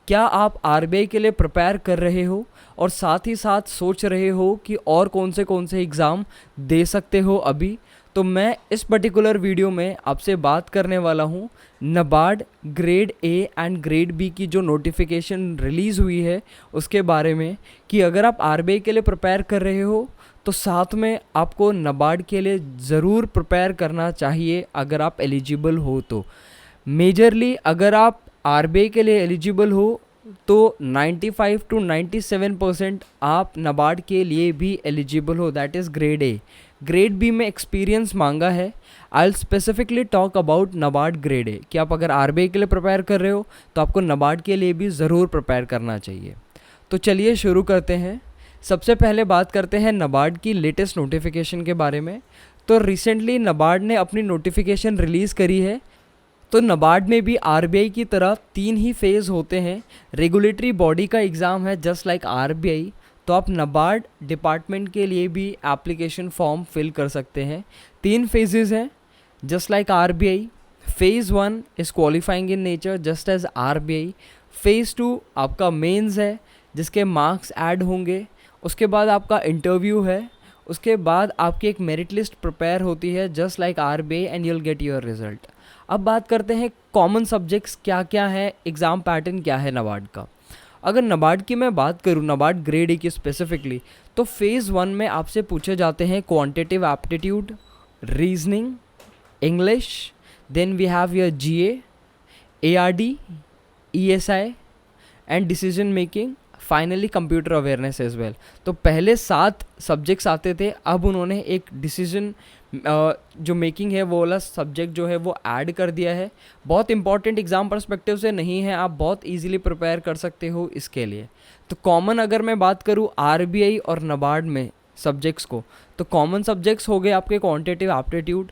क्या आप आरबीआई के लिए प्रिपेयर कर रहे हो और साथ ही साथ सोच रहे हो कि और कौन से एग्ज़ाम दे सकते हो अभी? तो मैं इस पर्टिकुलर वीडियो में आपसे बात करने वाला हूँ NABARD grade A and grade B की जो नोटिफिकेशन रिलीज़ हुई है उसके बारे में, कि अगर आप आरबीआई के लिए प्रिपेयर कर रहे हो तो साथ में आपको नबार्ड के लिए ज़रूर प्रिपेयर करना चाहिए अगर आप एलिजिबल हो तो। मेजरली अगर आप आरबीआई के लिए एलिजिबल हो तो 95 to 97% आप नबार्ड के लिए भी एलिजिबल हो, that is grade A. Grade B में एक्सपीरियंस मांगा है। I will specifically talk about NABARD grade A, कि आप अगर आरबीआई के लिए प्रिपेयर कर रहे हो तो आपको नबार्ड के लिए भी ज़रूर प्रिपेयर करना चाहिए। तो चलिए शुरू करते हैं। सबसे पहले बात करते हैं नबार्ड की लेटेस्ट नोटिफिकेशन के बारे में। तो रिसेंटली नबार्ड ने अपनी नोटिफिकेशन रिलीज़ करी है। तो नबार्ड में भी आरबीआई की तरह 3 ही फेज़ होते हैं। रेगुलेटरी बॉडी का एग्ज़ाम है जस्ट लाइक आरबीआई, तो आप नबार्ड डिपार्टमेंट के लिए भी एप्लीकेशन फॉर्म फिल कर सकते हैं। 3 फेजेस हैं just like RBI. Phase 1 is qualifying in nature just as RBI. Phase 2 आपका मेंस है जिसके मार्क्स ऐड होंगे। उसके बाद आपका इंटरव्यू है। उसके बाद आपकी एक मेरिट लिस्ट प्रिपेयर होती है just like RBI and you will get your result. अब बात करते हैं कॉमन सब्जेक्ट्स क्या क्या है, एग्ज़ाम पैटर्न क्या है नबार्ड का। अगर नबार्ड की मैं बात करूँ, नबार्ड ग्रेड ए की स्पेसिफिकली, तो फेज़ 1 में आपसे पूछे जाते हैं quantitative aptitude, reasoning, English, then we have your GA, ARD, ESI and decision making, finally computer awareness as well. तो पहले 7 सब्जेक्ट्स आते थे, अब उन्होंने एक डिसीजन जो मेकिंग है वो वाला सब्जेक्ट जो है वो ऐड कर दिया है। बहुत इंपॉर्टेंट एग्ज़ाम पर्सपेक्टिव से नहीं है, आप बहुत इजीली प्रिपेयर कर सकते हो इसके लिए। तो कॉमन अगर मैं बात करूँ आरबीआई और नबार्ड में सब्जेक्ट्स को, तो कॉमन सब्जेक्ट्स हो गए आपके क्वांटिटेटिव एप्टीट्यूड,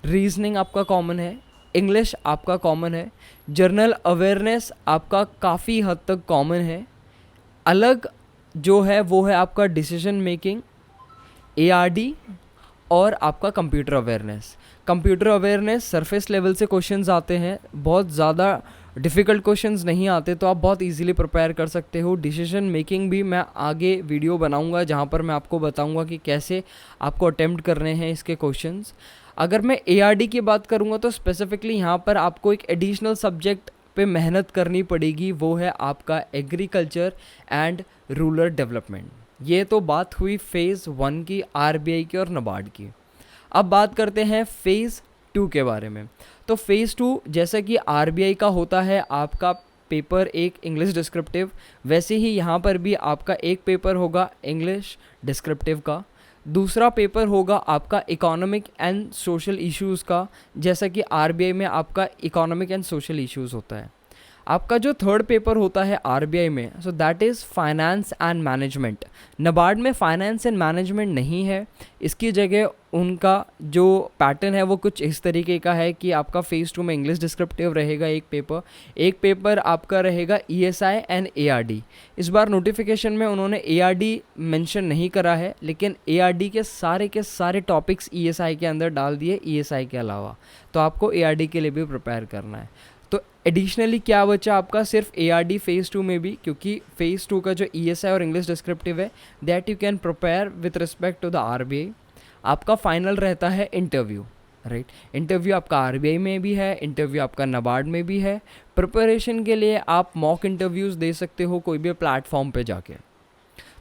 रीजनिंग आपका कॉमन है, इंग्लिश आपका कॉमन है, जनरल अवेयरनेस आपका काफ़ी हद तक कॉमन है। अलग जो है वो है आपका डिसीजन मेकिंग, एआरडी और आपका computer awareness. Computer awareness surface level से क्वेश्चंस आते हैं, बहुत ज़्यादा डिफ़िकल्ट क्वेश्चंस नहीं आते, तो आप बहुत इजीली प्रिपेयर कर सकते हो। डिसीजन मेकिंग भी मैं आगे वीडियो बनाऊंगा जहां पर मैं आपको बताऊंगा कि कैसे आपको अटेम्प्ट करने हैं इसके क्वेश्चंस। अगर मैं एआरडी की बात करूंगा तो स्पेसिफिकली यहाँ पर आपको एक एडिशनल सब्जेक्ट पे मेहनत करनी पड़ेगी, वो है आपका एग्रीकल्चर एंड रूरल डेवलपमेंट। ये तो बात हुई फेज़ 1 की, आरबीआई की और नबार्ड की। अब बात करते हैं फेज़ 2 के बारे में। तो फेज़ 2 जैसे कि आरबीआई का होता है आपका पेपर एक इंग्लिश डिस्क्रिप्टिव, वैसे ही यहाँ पर भी आपका एक पेपर होगा इंग्लिश डिस्क्रिप्टिव का, दूसरा पेपर होगा आपका इकोनॉमिक एंड सोशल इश्यूज़ का, जैसा कि आरबीआई में आपका इकोनॉमिक एंड सोशल इश्यूज़ होता है। आपका जो थर्ड पेपर होता है आरबीआई में, so that is finance and management. NABARD में फाइनेंस एंड मैनेजमेंट नहीं है, इसकी जगह उनका जो पैटर्न है वो कुछ इस तरीके का है कि आपका फेज़ 2 में इंग्लिश डिस्क्रिप्टिव रहेगा एक पेपर आपका रहेगा ईएसआई एंड एआरडी। इस बार नोटिफिकेशन में उन्होंने एआरडी मेंशन नहीं करा है, लेकिन एआरडी के सारे टॉपिक्स ईएसआई के अंदर डाल दिए ईएसआई के अलावा, तो आपको एआरडी के लिए भी प्रिपेयर करना है। तो एडिशनली क्या बचा आपका, सिर्फ एआरडी फेज़ 2 में भी, क्योंकि फेज़ 2 का जो ईएसआई और इंग्लिश डिस्क्रिप्टिव है that you can prepare with respect to the RBI. आपका फाइनल रहता है इंटरव्यू, राइट। इंटरव्यू आपका आरबीआई में भी है, इंटरव्यू आपका नबार्ड में भी है। प्रिपरेशन के लिए आप मॉक इंटरव्यूज़ दे सकते हो कोई भी प्लेटफॉर्म पे जाके।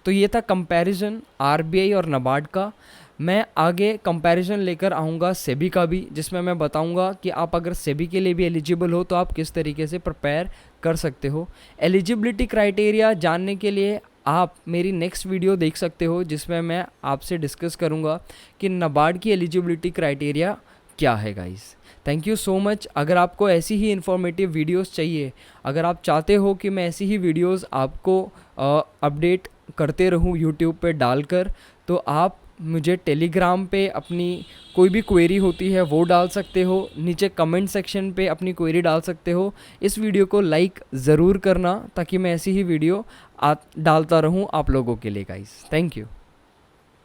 तो ये था कंपैरिजन आरबीआई और नबार्ड का। मैं आगे कंपैरिजन लेकर आऊँगा सेबी का भी, जिसमें मैं बताऊँगा कि आप अगर सेबी के लिए भी एलिजिबल हो तो आप किस तरीके से प्रिपेयर कर सकते हो। एलिजिबिलिटी क्राइटेरिया जानने के लिए आप मेरी नेक्स्ट वीडियो देख सकते हो, जिसमें मैं आपसे डिस्कस करूँगा कि नबार्ड की एलिजिबिलिटी क्राइटेरिया क्या है guys. Thank you so much. अगर आपको ऐसी ही इन्फॉर्मेटिव वीडियोस चाहिए, अगर आप चाहते हो कि मैं ऐसी ही वीडियोस आपको अपडेट करते रहूँ यूट्यूब पे डालकर, तो आप मुझे टेलीग्राम पे अपनी कोई भी क्वेरी होती है वो डाल सकते हो, नीचे कमेंट सेक्शन पे अपनी क्वेरी डाल सकते हो। इस वीडियो को लाइक ज़रूर करना ताकि मैं ऐसी ही वीडियो डालता रहूँ आप लोगों के लिए गाइस। Thank you.